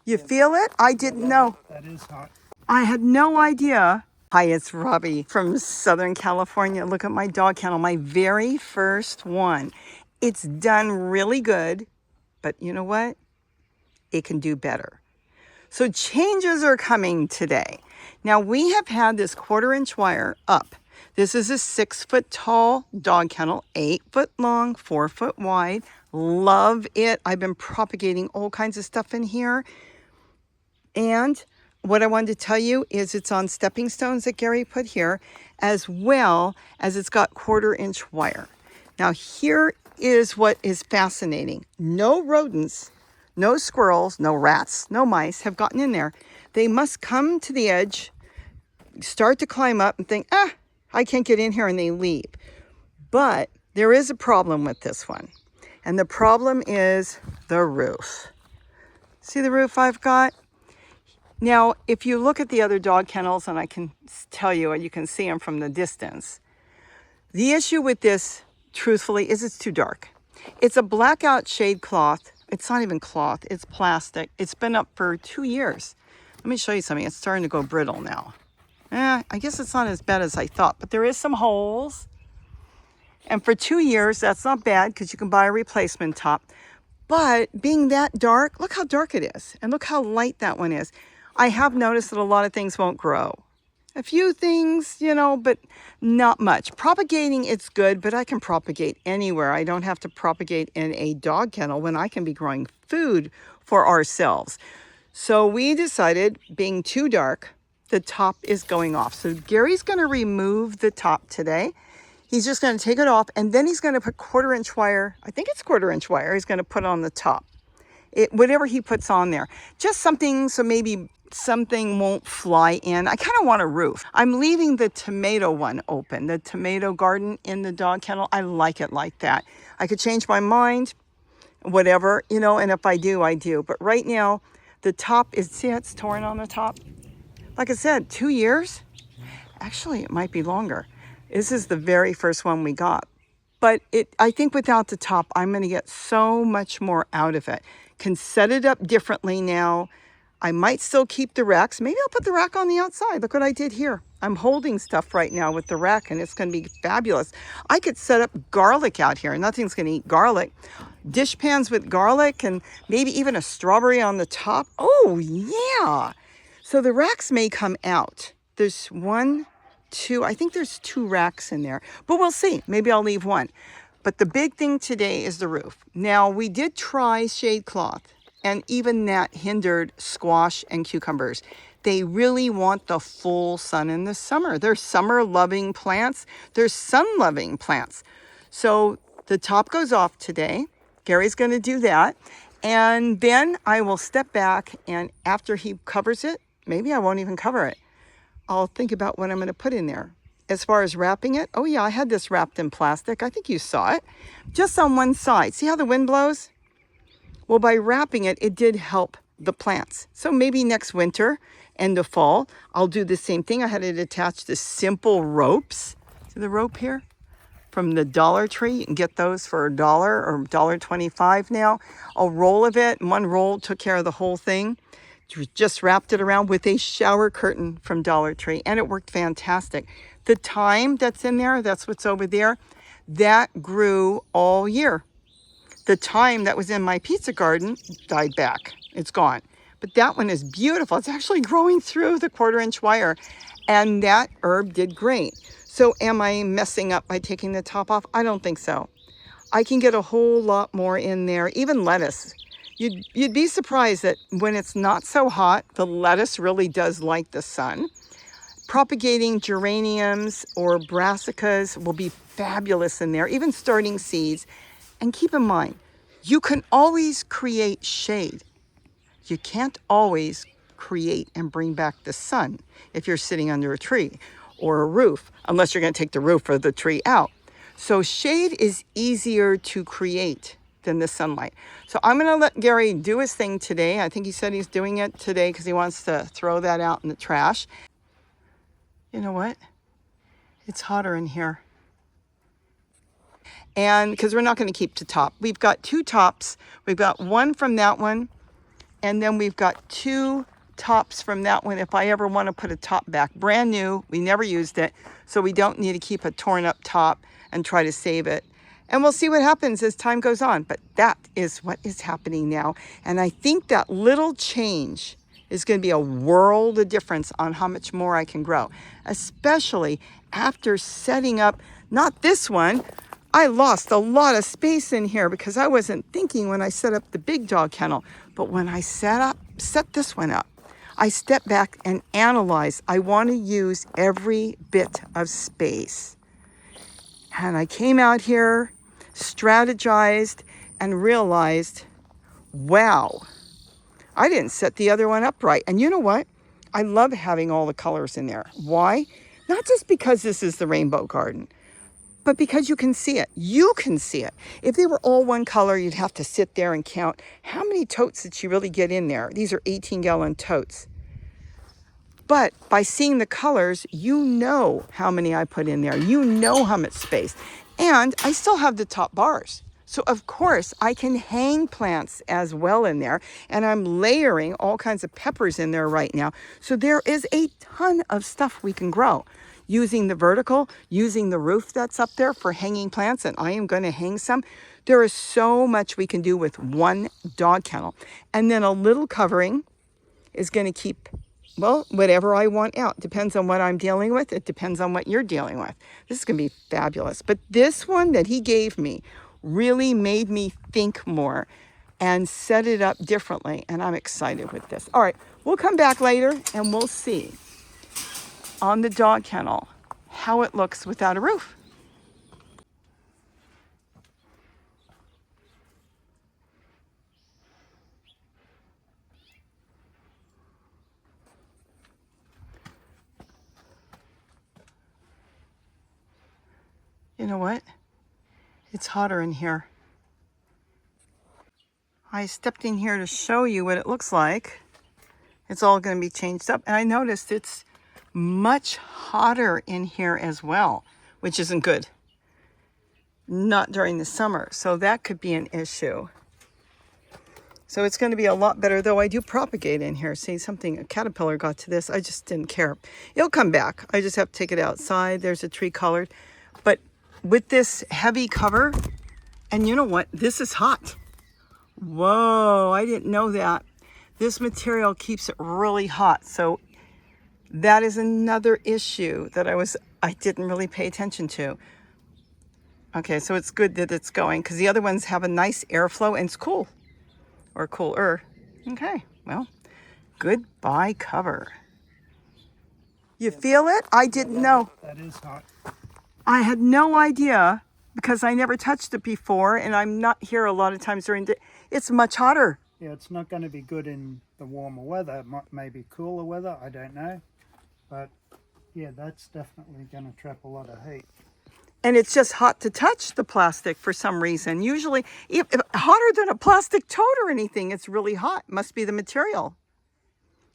You feel it? I didn't know. That is hot. I had no idea. Hi, it's Robbie from Southern California. Look at my dog kennel, my very first one. It's done really good, but you know what? It can do better. So changes are coming today. Now we have had this 1/4-inch wire up. This is a 6-foot tall dog kennel, 8 foot long, 4 foot wide. Love it. I've been propagating all kinds of stuff in here. And what I wanted to tell you is it's on stepping stones that Gary put here, as well as it's got 1/4-inch wire. Now here is what is fascinating. No rodents, no squirrels, no rats, no mice have gotten in there. They must come to the edge, start to climb up and think, I can't get in here, and they leave. But there is a problem with this one. And the problem is the roof. See the roof I've got? Now, if you look at the other dog kennels, and I can tell you, and you can see them from the distance, the issue with this, truthfully, is it's too dark. It's a blackout shade cloth. It's not even cloth, it's plastic. It's been up for 2 years. Let me show you something. It's starting to go brittle now. I guess it's not as bad as I thought, but there is some holes. And for 2 years, that's not bad because you can buy a replacement top. But being that dark, look how dark it is. And look how light that one is. I have noticed that a lot of things won't grow. A few things, but not much. Propagating, it's good, but I can propagate anywhere. I don't have to propagate in a dog kennel when I can be growing food for ourselves. So we decided, being too dark, the top is going off. So Gary's going to remove the top today. He's just going to take it off, and then he's going to put 1/4-inch wire. I think it's 1/4-inch wire. He's going to put on the top. Whatever he puts on there. Just something so maybe something won't fly in. I kind of want a roof. I'm leaving the tomato one open, the tomato garden in the dog kennel. I like it like that. I could change my mind, whatever, and if I do, I do. But right now, the top is, see, it's torn on the top. Like I said, 2 years? Actually, it might be longer. This is the very first one we got. But I think without the top, I'm going to get so much more out of it. Can set it up differently now. I might still keep the racks. Maybe I'll put the rack on the outside. Look what I did here. I'm holding stuff right now with the rack, and it's going to be fabulous. I could set up garlic out here. Nothing's going to eat garlic. Dish pans with garlic and maybe even a strawberry on the top. Oh, yeah. So the racks may come out. There's 1, 2, I think there's 2 racks in there, but we'll see. Maybe I'll leave one. But the big thing today is the roof. Now, we did try shade cloth, and even that hindered squash and cucumbers. They really want the full sun in the summer. They're summer-loving plants. They're sun-loving plants. So the top goes off today. Gary's going to do that. And then I will step back, and after he covers it, maybe I won't even cover it. I'll think about what I'm going to put in there. As far as wrapping it, oh yeah, I had this wrapped in plastic. I think you saw it. Just on one side. See how the wind blows? Well, by wrapping it, it did help the plants. So maybe next winter, end of fall, I'll do the same thing. I had it attached to simple ropes. See the rope here? From the Dollar Tree. You can get those for $1 or $1.25 now. A roll of it, and one roll took care of the whole thing. Just wrapped it around with a shower curtain from Dollar Tree, and it worked fantastic. The thyme that's in there, that's what's over there, that grew all year. The thyme that was in my pizza garden died back. It's gone. But that one is beautiful. It's actually growing through the 1/4-inch wire, and that herb did great. So am I messing up by taking the top off? I don't think so. I can get a whole lot more in there, even lettuce. You'd be surprised that when it's not so hot, the lettuce really does like the sun. Propagating geraniums or brassicas will be fabulous in there, even starting seeds. And keep in mind, you can always create shade. You can't always create and bring back the sun if you're sitting under a tree or a roof, unless you're going to take the roof or the tree out. So shade is easier to create than the sunlight. So I'm going to let Gary do his thing today. I think he said he's doing it today because he wants to throw that out in the trash. You know what? It's hotter in here. And because we're not going to keep the top. We've got 2 tops. We've got one from that one And then we've got 2 tops from that one if I ever want to put a top back. Brand new, we never used it, so we don't need to keep a torn up top and try to save it. And we'll see what happens as time goes on, but that is what is happening now. And I think that little change is going to be a world of difference on how much more I can grow, especially after setting up, not this one. I lost a lot of space in here because I wasn't thinking when I set up the big dog kennel, but when I set this one up, I stepped back and analyzed. I want to use every bit of space. And I came out here, strategized, and realized, wow, I didn't set the other one up right. And you know what? I love having all the colors in there. Why? Not just because this is the rainbow garden, but because you can see it. You can see it. If they were all one color, you'd have to sit there and count how many totes did you really get in there. These are 18-gallon totes. But by seeing the colors, you know how many I put in there. You know how much space. And I still have the top bars. So of course I can hang plants as well in there. And I'm layering all kinds of peppers in there right now. So there is a ton of stuff we can grow. Using the vertical, using the roof that's up there for hanging plants. And I am going to hang some. There is so much we can do with one dog kennel. And then a little covering is going to keep, well, whatever I want out. Depends on what I'm dealing with. It depends on what you're dealing with. This is going to be fabulous. But this one that he gave me really made me think more and set it up differently. And I'm excited with this. All right, we'll come back later and we'll see on the dog kennel how it looks without a roof. You know what? It's hotter in here. I stepped in here to show you what it looks like. It's all going to be changed up. And I noticed it's much hotter in here as well, which isn't good. Not during the summer. So that could be an issue. So it's going to be a lot better, though I do propagate in here. See, a caterpillar got to this. I just didn't care. It'll come back. I just have to take it outside. There's a tree colored. But with this heavy cover, and you know what? This is hot. Whoa, I didn't know that. This material keeps it really hot. So that is another issue that I didn't really pay attention to. Okay, so it's good that it's going because the other ones have a nice airflow and it's cool. Or cooler. Okay, well, goodbye cover. You feel it? I didn't know. That is hot. I had no idea because I never touched it before and I'm not here a lot of times during the day. It's much hotter. Yeah, it's not going to be good in the warmer weather. It may be cooler weather, I don't know. But yeah, that's definitely going to trap a lot of heat. And it's just hot to touch the plastic for some reason. Usually, if hotter than a plastic tote or anything, it's really hot. Must be the material.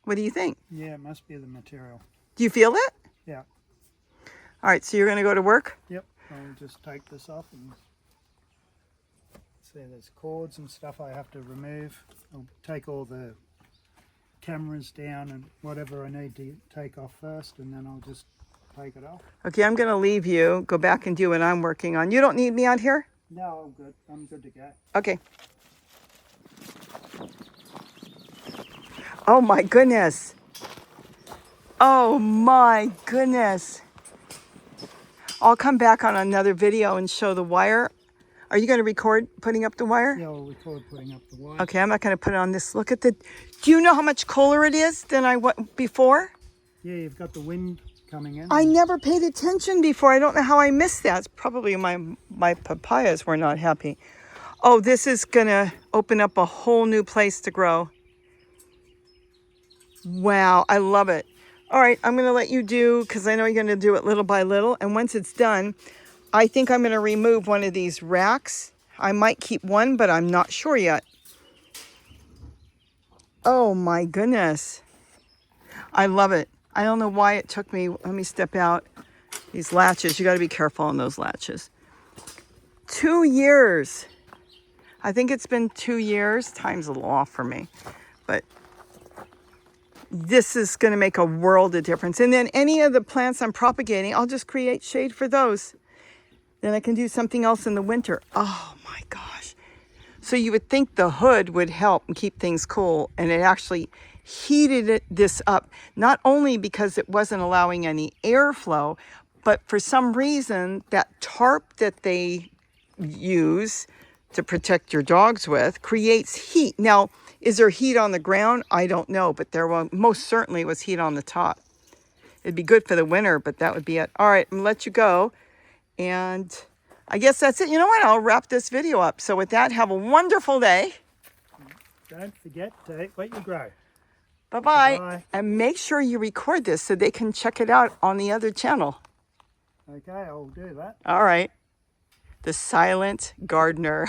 What do you think? Yeah, it must be the material. Do you feel it? Yeah. All right, so you're going to go to work? Yep, I'll just take this off and see there's cords and stuff I have to remove. I'll take all the cameras down and whatever I need to take off first, and then I'll just take it off. Okay, I'm going to leave you. Go back and do what I'm working on. You don't need me out here? No, I'm good. I'm good to go. Okay. Oh my goodness. Oh my goodness. I'll come back on another video and show the wire. Are you going to record putting up the wire? Yeah, I'll record putting up the wire. Okay, I'm not going to put it on this. Look at the... Do you know how much cooler it is than I went before? Yeah, you've got the wind coming in. I never paid attention before. I don't know how I missed that. It's probably my papayas were not happy. Oh, this is going to open up a whole new place to grow. Wow, I love it. All right, I'm going to let you do, because I know you're going to do it little by little. And once it's done, I think I'm going to remove one of these racks. I might keep one, but I'm not sure yet. Oh my goodness. I love it. I don't know why it took me. Let me step out. These latches, you got to be careful on those latches. 2 years. I think it's been 2 years. Time's a little off for me. but this is going to make a world of difference. And then any of the plants I'm propagating, I'll just create shade for those. Then I can do something else in the winter. Oh my gosh. So you would think the hood would help and keep things cool, and it actually heated this up, not only because it wasn't allowing any airflow, but for some reason that tarp that they use to protect your dogs with creates heat. Now, is there heat on the ground? I don't know, but there most certainly was heat on the top. It'd be good for the winter, but that would be it. All right, I'm gonna let you go. And I guess that's it. You know what? I'll wrap this video up. So with that, have a wonderful day. Don't forget to eat what you grow. Bye-bye. Bye. And make sure you record this so they can check it out on the other channel. Okay, I'll do that. All right. The Silent Gardener.